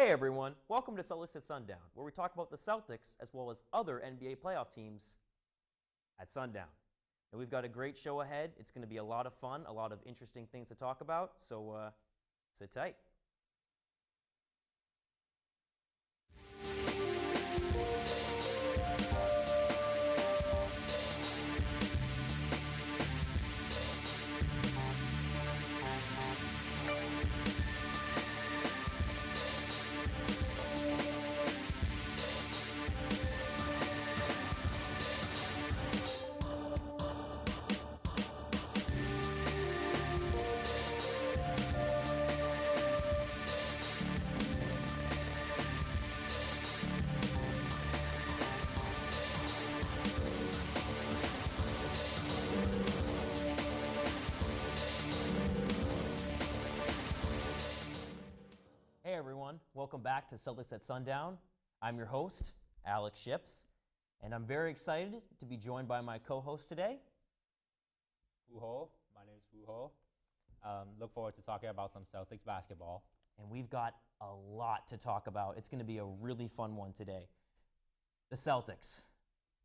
Hey everyone, welcome to Celtics at Sundown, where we talk about the Celtics as well as other NBA playoff teams at sundown. And we've got a great show ahead. It's going to be a lot of fun, a lot of interesting things to talk about, so sit tight. Hey everyone, welcome back to Celtics at Sundown. I'm your host, Alex Ships, and I'm very excited to be joined by my co-host today. Foo Hoe. My name is Foo Hoe. Look forward to talking about some Celtics basketball. And we've got a lot to talk about. It's going to be a really fun one today. The Celtics.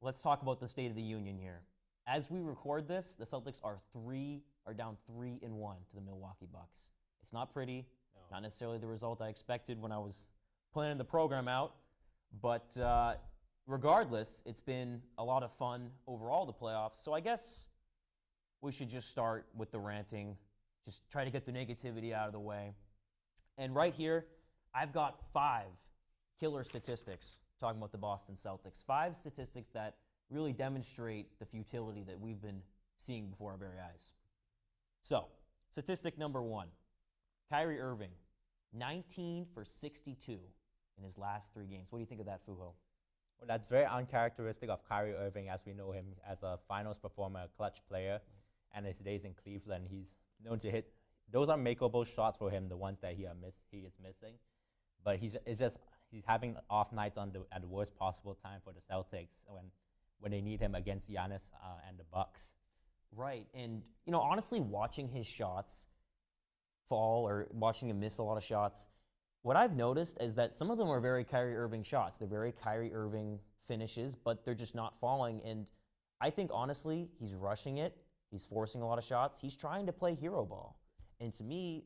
Let's talk about the state of the union here. As we record this, the Celtics are down 3-1 to the Milwaukee Bucks. It's not pretty. Not necessarily the result I expected when I was planning the program out, but regardless, it's been a lot of fun overall, the playoffs. So I guess we should just start with the ranting, just try to get the negativity out of the way. And right here, I've got 5 killer statistics talking about the Boston Celtics. 5 statistics that really demonstrate the futility that we've been seeing before our very eyes. So, statistic number 1. Kyrie Irving, 19 for 62 in his last 3 games. What do you think of that, Foo Hoe? Well, that's very uncharacteristic of Kyrie Irving, as we know him as a finals performer, a clutch player, and his days in Cleveland. He's known to hit. Those are makeable shots for him, the ones that he is missing. But he's having off nights at the worst possible time for the Celtics when they need him against Giannis and the Bucks. Right, and honestly, watching his shots fall or watching him miss a lot of shots, what I've noticed is that some of them are very Kyrie Irving shots. They're very Kyrie Irving finishes, but they're just not falling. And I think, honestly, he's rushing it. He's forcing a lot of shots. He's trying to play hero ball. And to me,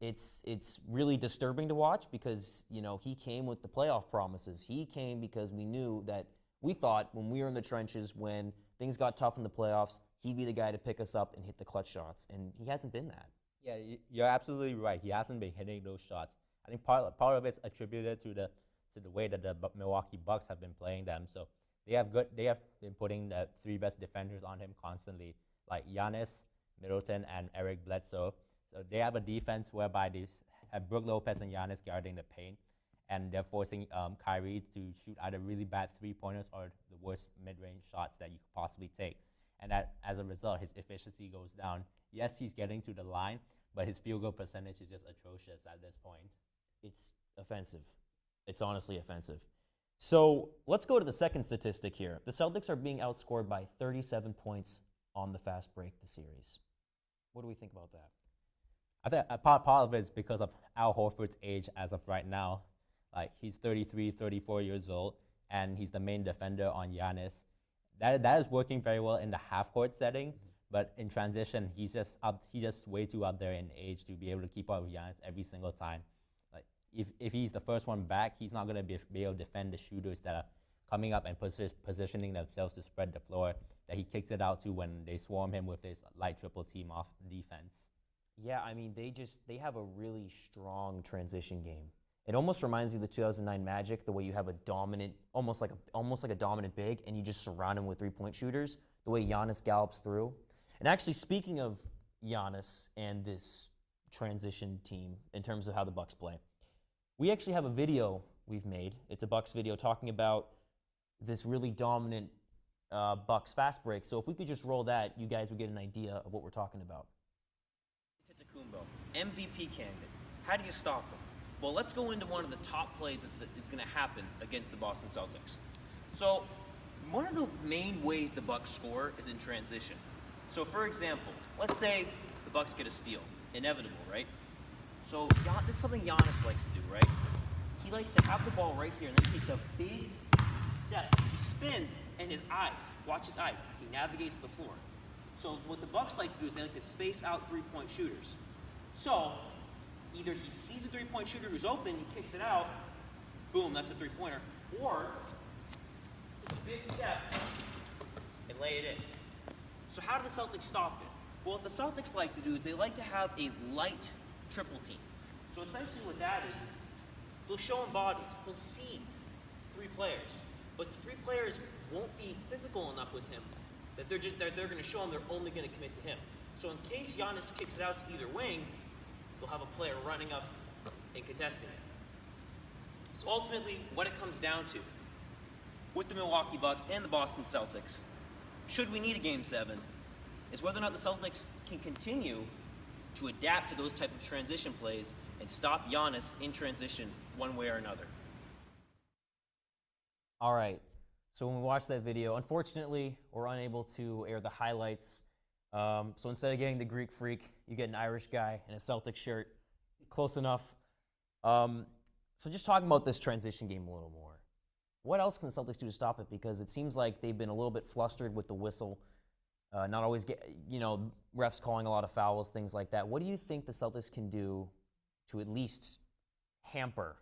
it's really disturbing to watch because, he came with the playoff promises. He came because we thought when we were in the trenches, when things got tough in the playoffs, he'd be the guy to pick us up and hit the clutch shots. And he hasn't been that. Yeah, you're absolutely right. He hasn't been hitting those shots. I think part of it's attributed to the way that the Milwaukee Bucks have been playing them. So they have been putting the 3 best defenders on him constantly, like Giannis, Middleton, and Eric Bledsoe. So they have a defense whereby they have Brook Lopez and Giannis guarding the paint, and they're forcing Kyrie to shoot either really bad 3-pointers or the worst mid-range shots that you could possibly take. And that, as a result, his efficiency goes down. Yes, he's getting to the line, but his field goal percentage is just atrocious at this point. It's offensive. It's honestly offensive. So let's go to the second statistic here. The Celtics are being outscored by 37 points on the fast break this series. What do we think about that? I think a part of it is because of Al Horford's age as of right now. Like, he's 33, 34 years old, and he's the main defender on Giannis. That is working very well in the half-court setting. But in transition, he's just way too up there in age to be able to keep up with Giannis every single time. Like, if he's the first one back, he's not going to be able to defend the shooters that are coming up and positioning themselves to spread the floor that he kicks it out to when they swarm him with his light triple team off defense. Yeah, I mean, they have a really strong transition game. It almost reminds me of the 2009 Magic, the way you have a dominant, almost like a dominant big, and you just surround him with 3-point shooters. The way Giannis gallops through. And actually, speaking of Giannis and this transition team in terms of how the Bucks play, we actually have a video we've made. It's a Bucks video talking about this really dominant Bucks fast break. So if we could just roll that, you guys would get an idea of what we're talking about. Antetokounmpo, MVP candidate. How do you stop him? Well, let's go into one of the top plays that is going to happen against the Boston Celtics. So one of the main ways the Bucks score is in transition. So, for example, let's say the Bucks get a steal. Inevitable, right? So this is something Giannis likes to do, right? he likes to have the ball right here, and then he takes a big step. He spins, and his eyes, watch his eyes. He navigates the floor. So what the Bucks like to do is they like to space out three-point shooters. So either he sees a three-point shooter who's open, he kicks it out, boom, that's a three-pointer, or take a big step and lay it in. So how do the Celtics stop it? Well, what the Celtics like to do is they like to have a light triple team. So essentially what that is they'll show him bodies. He'll see 3 players, but the 3 players won't be physical enough with him that they're going to show him they're only going to commit to him. So in case Giannis kicks it out to either wing, they'll have a player running up and contesting it. So ultimately, what it comes down to with the Milwaukee Bucks and the Boston Celtics, should we need a Game 7, is whether or not the Celtics can continue to adapt to those type of transition plays and stop Giannis in transition one way or another. All right. So when we watched that video, unfortunately, we're unable to air the highlights. So instead of getting the Greek freak, you get an Irish guy in a Celtic shirt. Close enough. So just talking about this transition game a little more. What else can the Celtics do to stop it? Because it seems like they've been a little bit flustered with the whistle. Not always refs calling a lot of fouls, things like that. What do you think the Celtics can do to at least hamper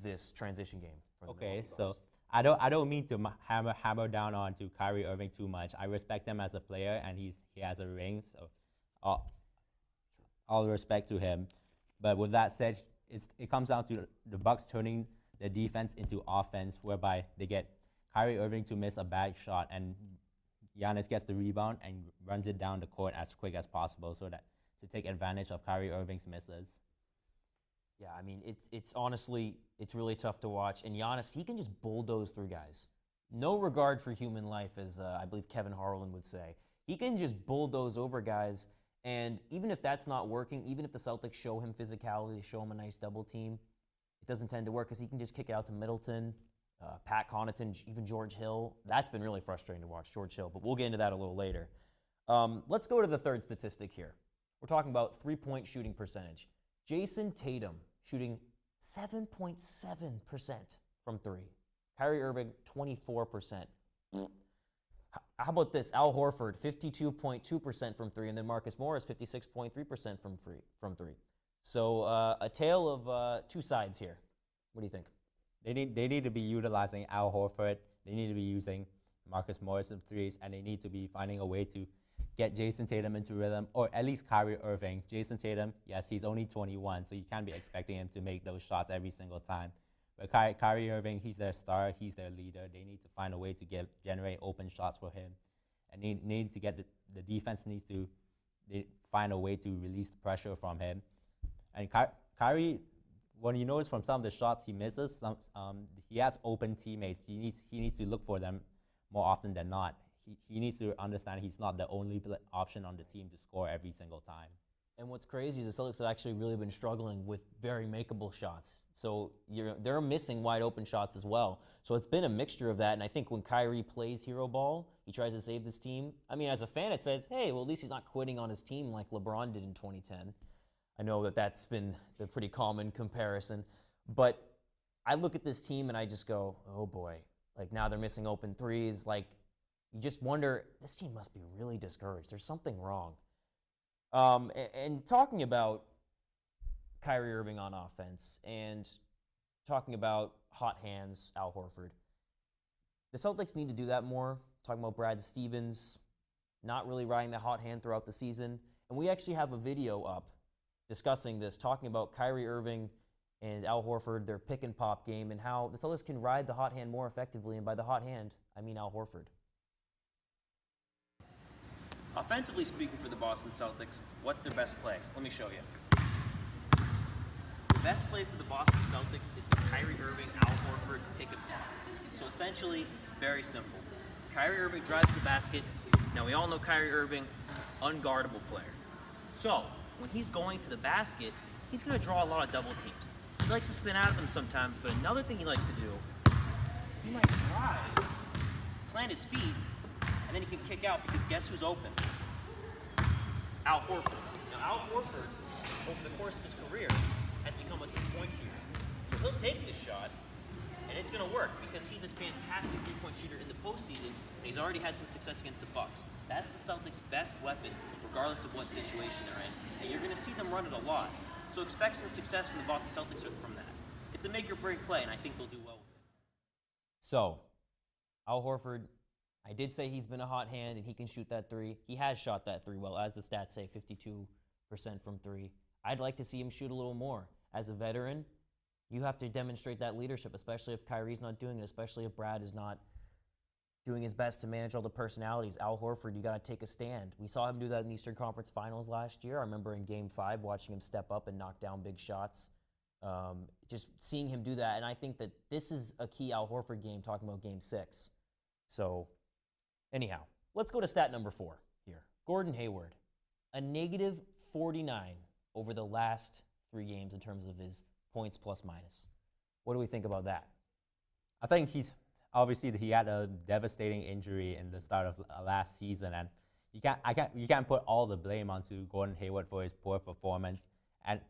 this transition game? Okay, so I don't mean to hammer down on to Kyrie Irving too much. I respect him as a player, and he has a ring, so all respect to him. But with that said, it comes down to the Bucks turning the defense into offense, whereby they get Kyrie Irving to miss a bad shot, and Giannis gets the rebound and runs it down the court as quick as possible, so that to take advantage of Kyrie Irving's misses. Yeah, I mean, it's honestly, it's really tough to watch. And Giannis, he can just bulldoze through guys. No regard for human life, as I believe Kevin Harlan would say. He can just bulldoze over guys. And even if that's not working, even if the Celtics show him physicality, show him a nice double team, it doesn't tend to work because he can just kick it out to Middleton, Pat Connaughton, even George Hill. That's been really frustrating to watch, George Hill, but we'll get into that a little later. Let's go to the third statistic here. We're talking about three-point shooting percentage. Jason Tatum shooting 7.7% from 3. Kyrie Irving, 24%. How about this? Al Horford, 52.2% from 3, and then Marcus Morris, 56.3% from 3. So a tale of 2 sides here. What do you think? They need to be utilizing Al Horford. They need to be using Marcus Morris in threes, and they need to be finding a way to get Jason Tatum into rhythm, or at least Kyrie Irving. Jason Tatum, yes, he's only 21, so you can't be expecting him to make those shots every single time. But Kyrie Irving, he's their star, he's their leader. They need to find a way to generate open shots for him. And they need to get the defense needs to find a way to release the pressure from him. And Kyrie, when you notice from some of the shots he misses, he has open teammates. He needs to look for them more often than not. He needs to understand he's not the only option on the team to score every single time. And what's crazy is the Celtics have actually really been struggling with very makeable shots. So they're missing wide open shots as well. So it's been a mixture of that. And I think when Kyrie plays hero ball, he tries to save this team. I mean, as a fan, it says, hey, well, at least he's not quitting on his team like LeBron did in 2010. I know that's been a pretty common comparison. But I look at this team and I just go, oh boy, like now they're missing open threes. Like, you just wonder, this team must be really discouraged. There's something wrong. And talking about Kyrie Irving on offense and talking about hot hands, Al Horford, the Celtics need to do that more. Talking about Brad Stevens not really riding the hot hand throughout the season. And we actually have a video up discussing this, talking about Kyrie Irving and Al Horford, their pick and pop game, and how the Celtics can ride the hot hand more effectively. And by the hot hand, I mean Al Horford. Offensively speaking for the Boston Celtics, what's their best play? Let me show you. The best play for the Boston Celtics is the Kyrie Irving, Al Horford pick and pop. So essentially, very simple. Kyrie Irving drives the basket. Now we all know Kyrie Irving, unguardable player. So when he's going to the basket, he's going to draw a lot of double teams. He likes to spin out of them sometimes, but another thing he likes to do, he might drive, plant his feet, and then he can kick out because guess who's open? Al Horford. Now, Al Horford, over the course of his career, has become a three-point shooter. So he'll take this shot, and it's going to work because he's a fantastic three-point shooter in the postseason, and he's already had some success against the Bucks. That's the Celtics' best weapon, regardless of what situation they're in, and you're going to see them run it a lot. So expect some success from the Boston Celtics from that. It's a make-or-break play, and I think they'll do well with it. So, Al Horford, I did say he's been a hot hand, and he can shoot that three. He has shot that three well, as the stats say, 52% from three. I'd like to see him shoot a little more. As a veteran, you have to demonstrate that leadership, especially if Kyrie's not doing it, especially if Brad is not doing his best to manage all the personalities. Al Horford, you got to take a stand. We saw him do that in the Eastern Conference Finals last year. I remember in Game 5 watching him step up and knock down big shots. Just seeing him do that, and I think that this is a key Al Horford game, talking about Game 6. So, anyhow, let's go to stat number 4 here. Gordon Hayward, a negative 49 over the last 3 games in terms of his points plus minus. What do we think about that? I think he had a devastating injury in the start of last season, and you can't put all the blame onto Gordon Hayward for his poor performance. And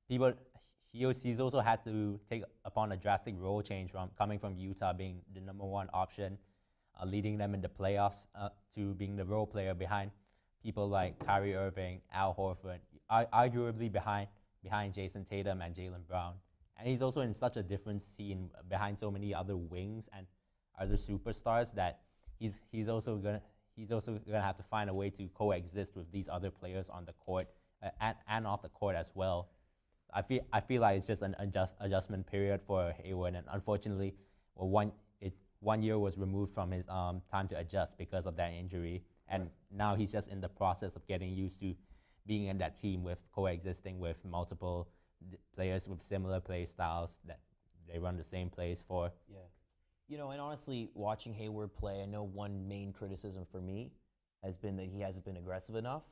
he's also had to take upon a drastic role change from coming from Utah, being the number 1 option, leading them in the playoffs, to being the role player behind people like Kyrie Irving, Al Horford, arguably behind Jason Tatum and Jaylen Brown. And he's also in such a different scene behind so many other wings and other superstars that he's also gonna have to find a way to coexist with these other players on the court and off the court as well. I feel like it's just an adjustment period for Hayward, and unfortunately, one year was removed from his time to adjust because of that injury, and now he's just in the process of getting used to being in that team with coexisting with multiple players with similar play styles that they run the same plays for. Yeah. You know, and honestly, watching Hayward play, I know one main criticism for me has been that he hasn't been aggressive enough.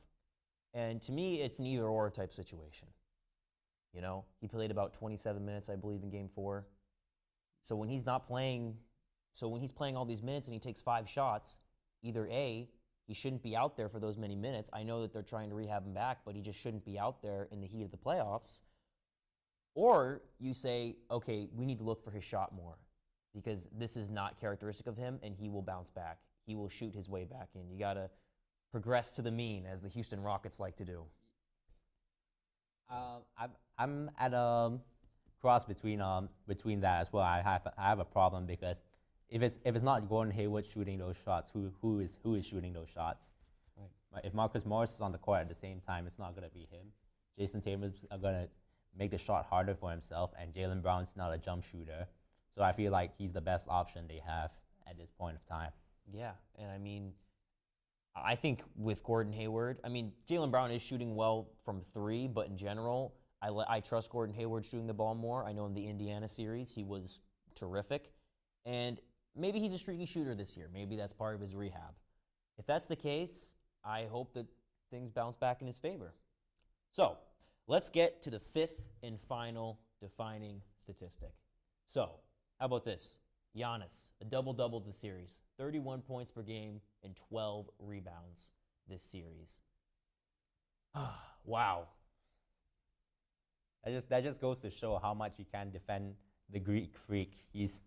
And to me, it's an either-or type situation. You know, he played about 27 minutes, I believe, in Game 4. So when he's playing all these minutes and he takes 5 shots, either A, he shouldn't be out there for those many minutes. I know that they're trying to rehab him back, but he just shouldn't be out there in the heat of the playoffs. Or you say, okay, we need to look for his shot more because this is not characteristic of him, and he will bounce back. He will shoot his way back in. You got to progress to the mean, as the Houston Rockets like to do. I'm at a cross between that as well. I have a problem because if it's not Gordon Hayward shooting those shots, who is shooting those shots? Right. If Marcus Morris is on the court at the same time, it's not going to be him. Jason Tatum is going to make the shot harder for himself, and Jaylen Brown's not a jump shooter. So I feel like he's the best option they have at this point of time. Yeah, and I mean, I think with Gordon Hayward, I mean, Jaylen Brown is shooting well from 3, but in general, I trust Gordon Hayward shooting the ball more. I know in the Indiana series, he was terrific. And maybe he's a streaky shooter this year. Maybe that's part of his rehab. If that's the case, I hope that things bounce back in his favor. So, let's get to the 5th and final defining statistic. So, how about this? Giannis, a double-double this series. 31 points per game and 12 rebounds this series. Wow. That just goes to show how much he can defend the Greek Freak. He's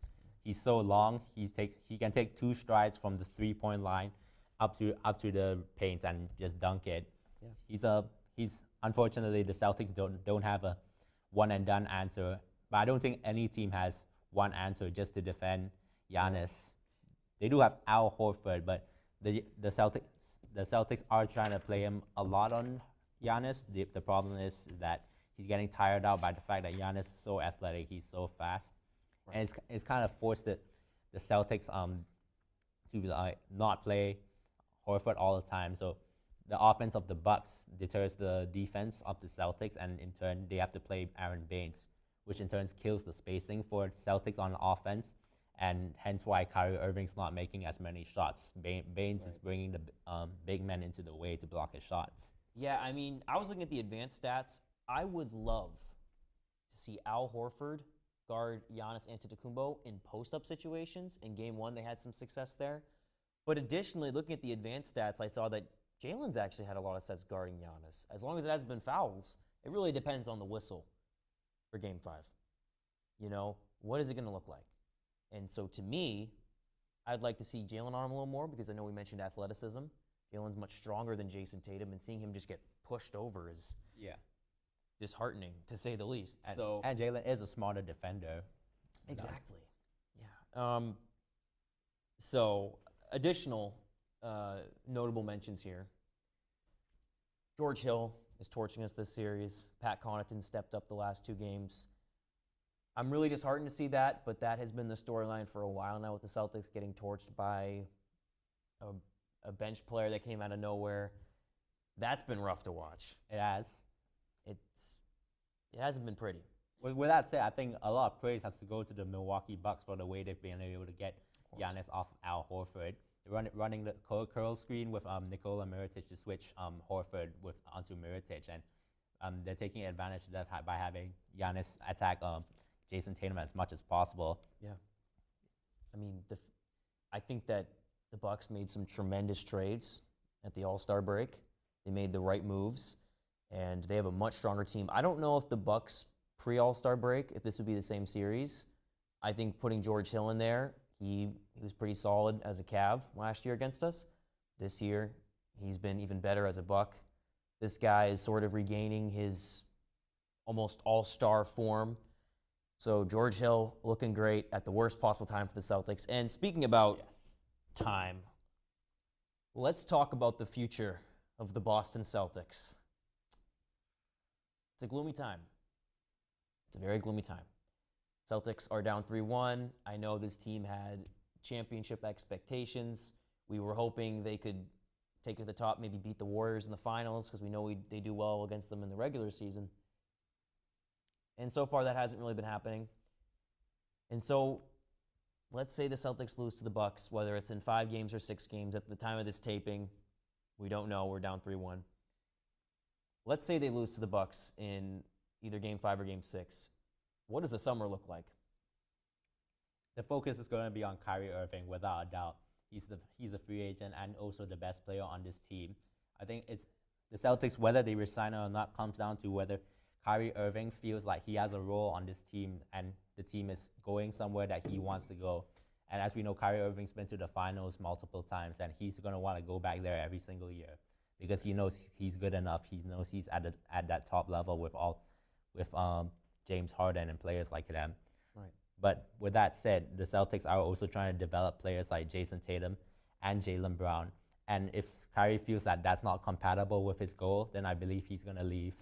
so long. He can take 2 strides from the 3-point line up to the paint and just dunk it. Yeah. He's unfortunately, the Celtics don't have a one and done answer. But I don't think any team has one answer just to defend Giannis. They do have Al Horford, but the Celtics are trying to play him a lot on Giannis. The problem is that he's getting tired out by the fact that Giannis is so athletic, he's so fast, right. And it's kind of forced the Celtics to not play Horford all the time. So the offense of the Bucks deters the defense of the Celtics, and in turn they have to play Aaron Baines, which in turn kills the spacing for Celtics on offense, and hence why Kyrie Irving's not making as many shots. Baines is bringing the big men into the way to block his shots. Yeah, I mean, I was looking at the advanced stats. I would love to see Al Horford guard Giannis Antetokounmpo in post-up situations. In Game 1, they had some success there. But additionally, looking at the advanced stats, I saw that Jalen's actually had a lot of sets guarding Giannis. As long as it hasn't been fouls, it really depends on the whistle for Game 5. What is it going to look like? And so to me, I'd like to see Jalen on him a little more because I know we mentioned athleticism. Jalen's much stronger than Jason Tatum, and seeing him just get pushed over is disheartening, to say the least. And Jalen is a smarter defender. Exactly. Yeah. So additional notable mentions here. George Hill is torching us this series. Pat Connaughton stepped up the last 2 games. I'm really disheartened to see that, but that has been the storyline for a while now with the Celtics getting torched by a bench player that came out of nowhere. That's been rough to watch. It has. It hasn't been pretty. With that said, I think a lot of praise has to go to the Milwaukee Bucks for the way they've been able to get Giannis off Al Horford. Running the curl screen with Nikola Mirotic to switch Horford onto Mirotic, and they're taking advantage of that by having Giannis attack Jason Tatum as much as possible. Yeah. I mean, I think that the Bucks made some tremendous trades at the All-Star break. They made the right moves, and they have a much stronger team. I don't know if the Bucks pre-All-Star break, if this would be the same series. I think putting George Hill in there, he was pretty solid as a Cav last year against us. This year, he's been even better as a Buck. This guy is sort of regaining his almost all-star form. So George Hill looking great at the worst possible time for the Celtics. And speaking about time, let's talk about the future of the Boston Celtics. It's a gloomy time. It's a very gloomy time. Celtics are down 3-1. I know this team had championship expectations. We were hoping they could take it to the top, maybe beat the Warriors in the finals, because we know they do well against them in the regular season. And so far, that hasn't really been happening. And so let's say the Celtics lose to the Bucks, whether it's in 5 games or 6 games. At the time of this taping, we don't know. We're down 3-1. Let's say they lose to the Bucks in either Game 5 or Game 6. What does the summer look like? The focus is going to be on Kyrie Irving, without a doubt. He's a free agent and also the best player on this team. I think it's the Celtics, whether they resign or not, comes down to whether Kyrie Irving feels like he has a role on this team and the team is going somewhere that he wants to go. And as we know, Kyrie Irving's been to the finals multiple times, and he's going to want to go back there every single year because he knows he's good enough. He knows he's at that top level with James Harden and players like them. Right. But with that said, the Celtics are also trying to develop players like Jason Tatum and Jaylen Brown. And if Kyrie feels that that's not compatible with his goal, then I believe he's going to leave.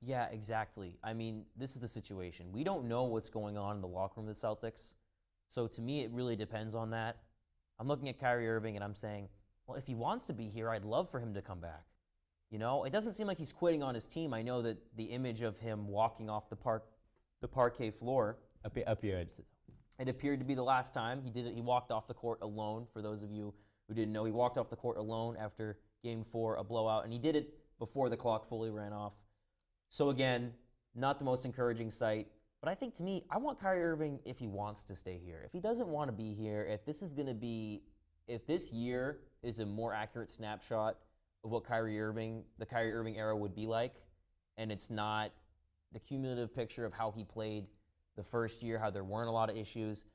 Yeah, exactly. I mean, this is the situation. We don't know what's going on in the locker room of the Celtics. So to me, it really depends on that. I'm looking at Kyrie Irving and I'm saying, well, if he wants to be here, I'd love for him to come back. It doesn't seem like he's quitting on his team. I know that the image of him walking off the parquet floor appeared. It appeared to be the last time he did it. He walked off the court alone. For those of you who didn't know, he walked off the court alone after Game 4, a blowout, and he did it before the clock fully ran off. So again, not the most encouraging sight. But I think, to me, I want Kyrie Irving if he wants to stay here. If he doesn't want to be here, if this year is a more accurate snapshot of what the Kyrie Irving era would be like, and it's not the cumulative picture of how he played the first year, how there weren't a lot of issues,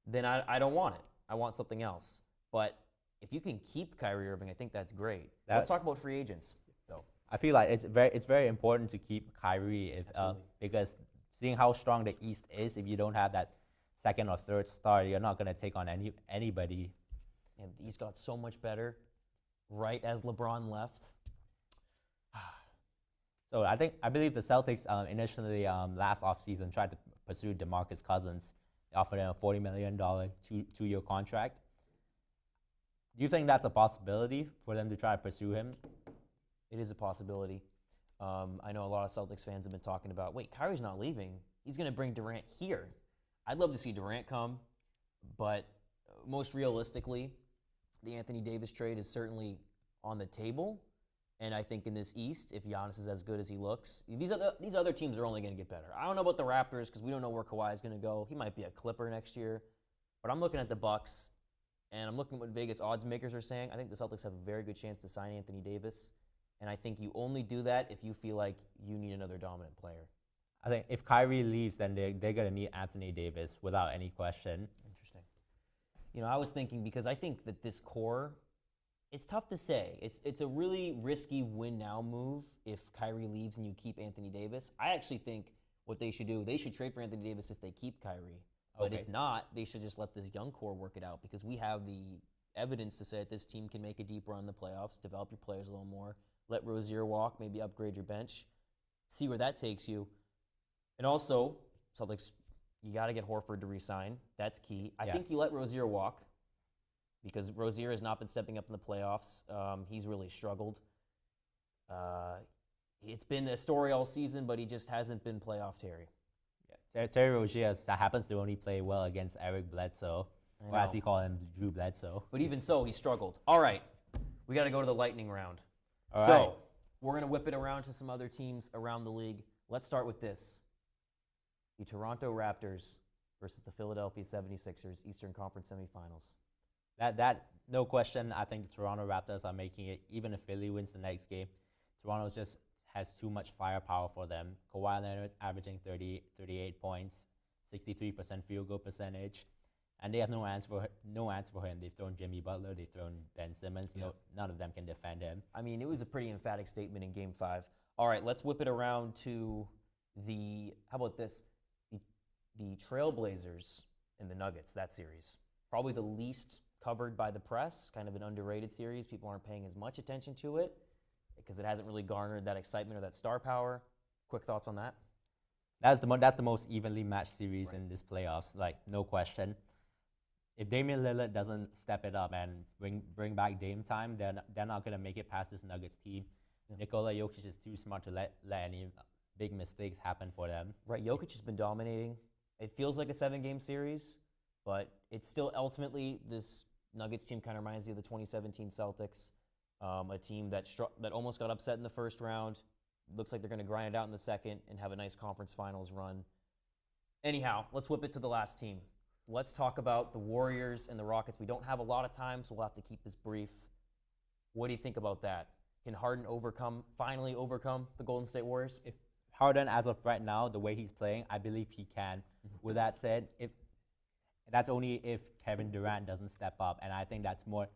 then I don't want it. I want something else. But if you can keep Kyrie Irving, I think that's great. Let's talk about free agents, though. I feel like it's very important to keep Kyrie because seeing how strong the East is, if you don't have that second or third star, you're not going to take on anybody. And the East got so much better right as LeBron left. So I believe the Celtics initially last offseason tried to pursue DeMarcus Cousins. They offered him a $40 million two-year contract. Do you think that's a possibility for them to try to pursue him? It is a possibility. I know a lot of Celtics fans have been talking about, wait, Kyrie's not leaving. He's going to bring Durant here. I'd love to see Durant come, but most realistically, the Anthony Davis trade is certainly on the table. And I think in this East, if Giannis is as good as he looks, these other teams are only going to get better. I don't know about the Raptors because we don't know where Kawhi is going to go. He might be a Clipper next year. But I'm looking at the Bucks, and I'm looking at what Vegas odds makers are saying. I think the Celtics have a very good chance to sign Anthony Davis. And I think you only do that if you feel like you need another dominant player. I think if Kyrie leaves, then they're going to need Anthony Davis without any question. Interesting. You know, I was thinking because I think that this core, it's tough to say. It's a really risky win now move if Kyrie leaves and you keep Anthony Davis. I actually think what they should do, they should trade for Anthony Davis if they keep Kyrie. But if not, they should just let this young core work it out because we have the evidence to say that this team can make a deep run in the playoffs, develop your players a little more, let Rozier walk, maybe upgrade your bench, see where that takes you. And also, Celtics, you got to get Horford to re-sign. That's key. I think you let Rozier walk because Rozier has not been stepping up in the playoffs. He's really struggled. It's been a story all season, but he just hasn't been playoff Terry. Terry Rozier happens to only play well against Eric Bledsoe, or as he called him, Drew Bledsoe. But even so, he struggled. All right, we got to go to the lightning round. All so right. we're going to whip it around to some other teams around the league. Let's start with this. The Toronto Raptors versus the Philadelphia 76ers, Eastern Conference semifinals. That no question, I think the Toronto Raptors are making it. Even if Philly wins the next game, Toronto just has too much firepower for them. Kawhi Leonard averaging 38 points, 63% field goal percentage, and they have no answer for him. They've thrown Jimmy Butler, they've thrown Ben Simmons. Yeah. None of them can defend him. I mean, it was a pretty emphatic statement in Game 5. All right, let's whip it around to how about this? The Trailblazers and the Nuggets, that series. Probably the least covered by the press, kind of an underrated series. People aren't paying as much attention to it because it hasn't really garnered that excitement or that star power. Quick thoughts on that? That's the most evenly matched series in this playoffs, like no question. If Damian Lillard doesn't step it up and bring back Dame time, they're not going to make it past this Nuggets team. Yeah. Nikola Jokic is too smart to let any big mistakes happen for them. Right, Jokic has been dominating. It feels like a 7-game series, but it's still ultimately this Nuggets team kind of reminds you of the 2017 Celtics, a team that almost got upset in the first round. Looks like they're going to grind it out in the second and have a nice conference finals run. Anyhow, let's whip it to the last team. Let's talk about the Warriors and the Rockets. We don't have a lot of time, so we'll have to keep this brief. What do you think about that? Can Harden finally overcome the Golden State Warriors? If Harden, as of right now, the way he's playing, I believe he can. With that said, that's only if Kevin Durant doesn't step up, and I think that's more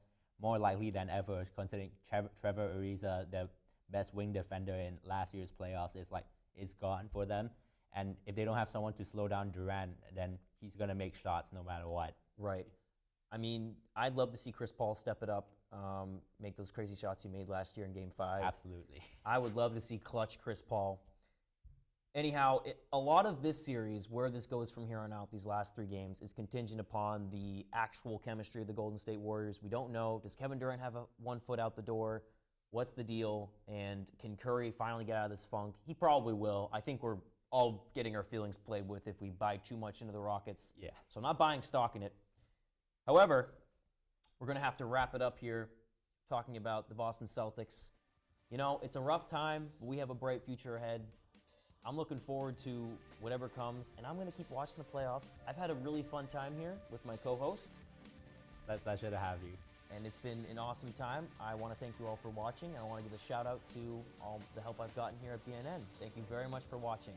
likely than ever, considering Trevor Ariza, the best wing defender in last year's playoffs, is gone for them. And if they don't have someone to slow down Durant, then he's going to make shots no matter what. Right. I mean, I'd love to see Chris Paul step it up, make those crazy shots he made last year in Game 5. Absolutely. I would love to see clutch Chris Paul. Anyhow, a lot of this series, where this goes from here on out, these last 3 games, is contingent upon the actual chemistry of the Golden State Warriors. We don't know. Does Kevin Durant have one foot out the door? What's the deal? And can Curry finally get out of this funk? He probably will. I think we're all getting our feelings played with if we buy too much into the Rockets. Yeah. So I'm not buying stock in it. However, we're going to have to wrap it up here talking about the Boston Celtics. You know, it's a rough time, but we have a bright future ahead. I'm looking forward to whatever comes, and I'm going to keep watching the playoffs. I've had a really fun time here with my co-host. Pleasure to have you. And it's been an awesome time. I want to thank you all for watching. I want to give a shout out to all the help I've gotten here at BNN. Thank you very much for watching.